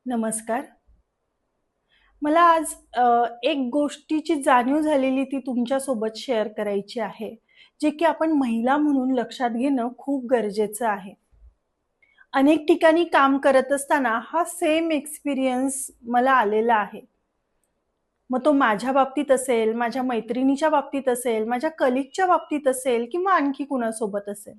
नमस्कार. मला आज एक गोष्टीची जाणीव झालेली ती तुमच्यासोबत शेअर करायची आहे, जे की आपण महिला म्हणून लक्षात घेणं खूप गरजेचं आहे. अनेक ठिकाणी काम करत असताना हा सेम एक्सपिरियन्स मला आलेला आहे. मग तो माझ्या बाबतीत असेल, माझ्या मैत्रिणीच्या बाबतीत असेल, माझ्या कलीगच्या बाबतीत असेल किंवा आणखी कुणासोबत असेल.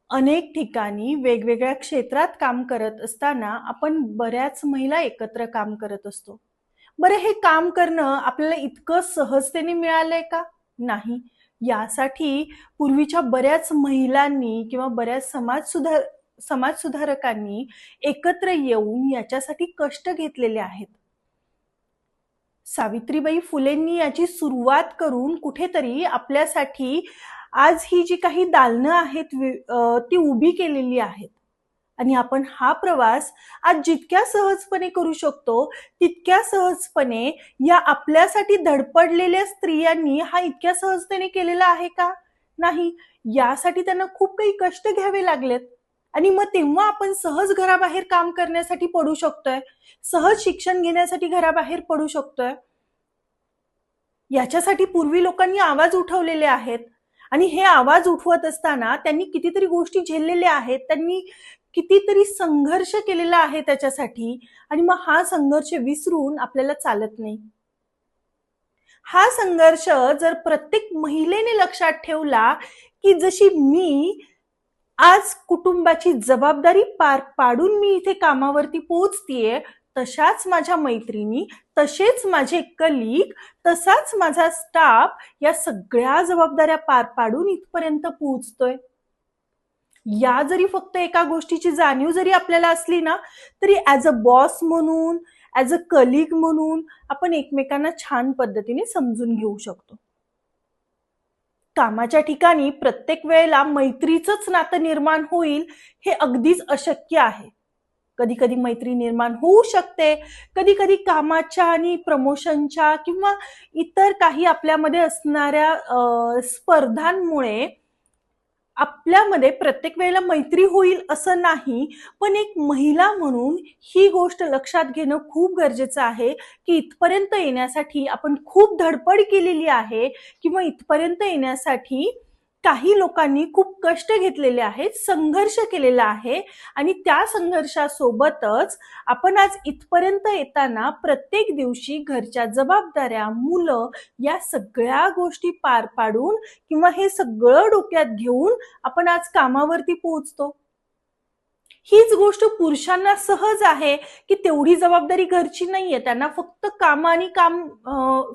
अनेक ठिकाणी वेगवेगळ्या क्षेत्रात काम करत असताना आपण बऱ्याच महिला एकत्र काम करत असतो. बरं हे काम करणं आपल्याला इतकं सहजतेने मिळालंय का? नाही. यासाठी पूर्वीच्या बऱ्याच महिलांनी किंवा बऱ्याच समाजसुधारकांनी एकत्र येऊन याच्यासाठी कष्ट घेतलेले आहेत. सावित्रीबाई फुलेंनी याची सुरुवात करून कुठेतरी आपल्यासाठी आज ही जी काही दालनं आहेत ती उभी केलेली आहेत. आणि आपण हा प्रवास आज जितक्या सहजपणे करू शकतो, तितक्या सहजपणे या आपल्यासाठी धडपडलेल्या स्त्रियांनी हा इतक्या सहजतेने केलेला आहे का? नाही. यासाठी त्यांना खूप काही कष्ट घ्यावे लागलेत. आणि मग तेव्हा आपण सहज घराबाहेर काम करण्यासाठी पडू शकतोय. सहज शिक्षण घेण्यासाठी घराबाहेर पडू शकतोय. याच्यासाठी पूर्वी लोकांनी आवाज उठवलेले आहेत. आणि हे आवाज उठवत असताना त्यांनी कितीतरी गोष्टी झेललेल्या आहेत. त्यांनी कितीतरी संघर्ष केलेला आहे त्याच्यासाठी. आणि मग हा संघर्ष विसरून आपल्याला चालत नाही. हा संघर्ष जर प्रत्येक महिलेने लक्षात ठेवला, की जशी मी आज कुटुंबाची जबाबदारी पार पाडून मी इथे कामावरती पोहोचतीये, तशाच माझ्या मैत्रिणी, तसेच माझे कलीग, तसाच माझा स्टाफ या सगळ्या जबाबदाऱ्या पार पाडून इथपर्यंत पोहोचतोय. या जरी फक्त एका गोष्टीची जाणीव जरी आपल्याला असली ना, तरी ॲज अ बॉस म्हणून, ॲज अ कलीग म्हणून आपण एकमेकांना छान पद्धतीने समजून घेऊ शकतो. कामाच्या ठिकाणी प्रत्येक वेळेला मैत्रीचंच नातं निर्माण होईल हे अगदीच अशक्य आहे. कधी-कधी मैत्री निर्माण होऊ शकते, कधी-कधी कामाच्या आणि प्रमोशनच्या किंवा इतर काही आपल्यामध्ये असणाऱ्या स्पर्धांमुळे आपल्यामध्ये प्रत्येक वेळेला मैत्री होईल असं नाही. पण एक महिला म्हणून ही गोष्ट लक्षात घेणं खूप गरजेचं आहे, की इथपर्यंत येण्यासाठी आपण खूप धडपड केलेली आहे किंवा इथपर्यंत येण्यासाठी काही लोकांनी खूप कष्ट घेतलेले आहेत, संघर्ष केलेला आहे आणि त्या संघर्षासोबतच आपण आज इथपर्यंत येताना प्रत्येक दिवशी घरच्या जबाबदाऱ्या, मुलं या सगळ्या गोष्टी पार पाडून किंवा हे सगळं डोक्यात घेऊन आपण आज कामावरती पोहोचतो. हीच गोष्ट पुरुषांना सहज आहे, की तेवढी जबाबदारी घरची नाहीये. त्यांना फक्त काम आणि काम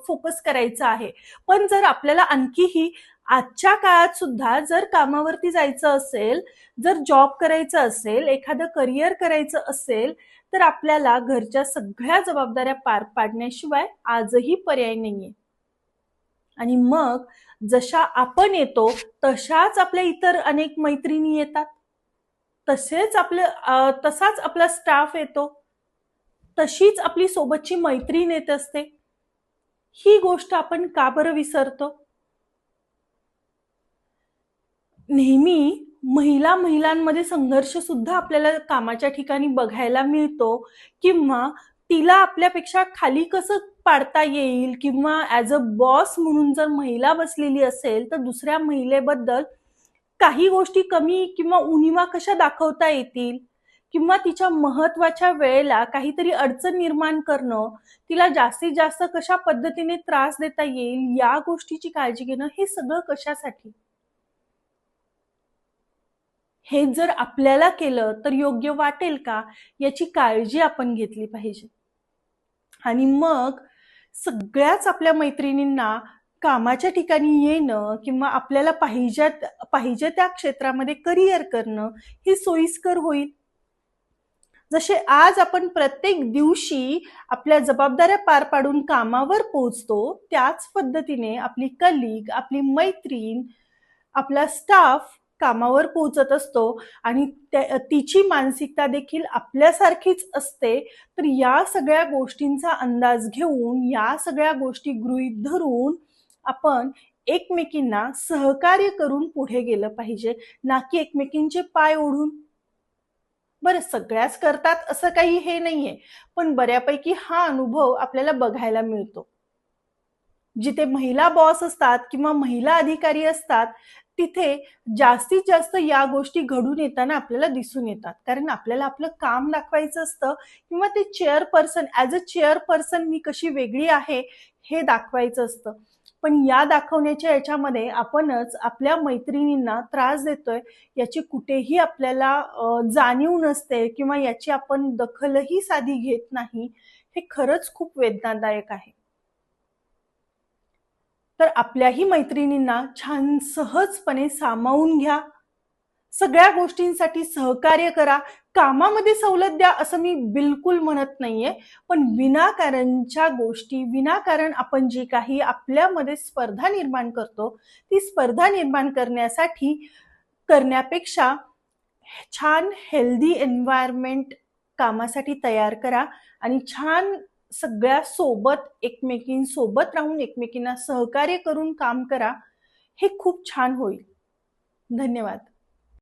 फोकस करायचं आहे. पण जर आपल्याला आणखीही आजच्या काळात सुद्धा जर कामावरती जायचं असेल, जर जॉब करायचं असेल, एखादं करिअर करायचं असेल, तर आपल्याला घरच्या सगळ्या जबाबदाऱ्या पार पाडण्याशिवाय आजही पर्याय नाहीये. आणि मग जशा आपण येतो, तशाच आपल्या इतर अनेक मैत्रिणी येतात. तसाच आपला स्टाफ येतो. तशीच आपली सोबतची मैत्रीण येत असते. ही गोष्ट आपण का बरं विसरतो? नेहमी महिलांमध्ये संघर्ष सुद्धा आपल्याला कामाच्या ठिकाणी बघायला मिळतो किंवा तिला आपल्यापेक्षा खाली कसं पाडता येईल किंवा ॲज अ बॉस म्हणून जर महिला बसलेली असेल, तर दुसऱ्या महिलेबद्दल काही गोष्टी कमी किंवा उणिवा कशा दाखवता येतील किंवा तिच्या महत्त्वाच्या वेळेला काहीतरी अडचण निर्माण करणं, तिला जास्तीत जास्त कशा पद्धतीने त्रास देता येईल, या गोष्टीची काळजी घेणं, हे सगळं कशासाठी? हे जर आपल्याला केलं तर योग्य वाटेल का? याची काळजी आपण घेतली पाहिजे. आणि मग सगळ्याच आपल्या मैत्रिणींना कामाच्या ठिकाणी येणं किंवा आपल्याला पाहिजे त्या क्षेत्रामध्ये करिअर करणं हे सोयीस्कर होईल. जसे आज आपण प्रत्येक दिवशी आपल्या जबाबदाऱ्या पार पाडून कामावर पोहोचतो, त्याच पद्धतीने आपली कलीग, आपली मैत्रीण, आपला स्टाफ कामावर पोहोचत असतो आणि तिची मानसिकता देखील आपल्यासारखीच असते. तर या सगळ्या गोष्टींचा अंदाज घेऊन, या सगळ्या गोष्टी गृहीत धरून आपण एकमेकींना सहकार्य करून पुढे गेलं पाहिजे, ना की एकमेकींचे पाय ओढून. बरं, सगळ्याच करतात असं काही हे नाहीये, पण बऱ्यापैकी हा अनुभव आपल्याला बघायला मिळतो. जिथे महिला बॉस असतात किंवा महिला अधिकारी असतात, तिथे जास्तीत जास्त या गोष्टी घडून येताना आपल्याला दिसून येतात. कारण आपल्याला आपलं काम दाखवायचं असतं किंवा ते चेअरपर्सन ॲज अ चेअरपर्सन मी कशी वेगळी आहे, हे दाखवायचं असतं. पण या दाखवण्याच्या याच्यामध्ये आपणच आपल्या मैत्रिणींना त्रास देतोय याची कुठेही आपल्याला जाणीव नसते किंवा याची आपण दखलही साधी घेत नाही. हे खरंच खूप वेदनादायक आहे. तर आपल्याही मैत्रिणींना छान सहजपणे सामावून घ्या. सगळ्या गोष्टींसाठी सहकार्य करा. कामामध्ये सवलत द्या असं मी बिलकुल म्हणत नाहीये. पण विनाकारणच्या गोष्टी, विनाकारण आपण जी काही आपल्यामध्ये स्पर्धा निर्माण करतो, ती स्पर्धा निर्माण करण्यापेक्षा छान हेल्दी एन्व्हायरमेंट कामासाठी तयार करा आणि छान सगळ्या सोबत एकमेकींसोबत राहून एकमेकींना सहकार्य करून काम करा. हे खूप छान होईल. धन्यवाद.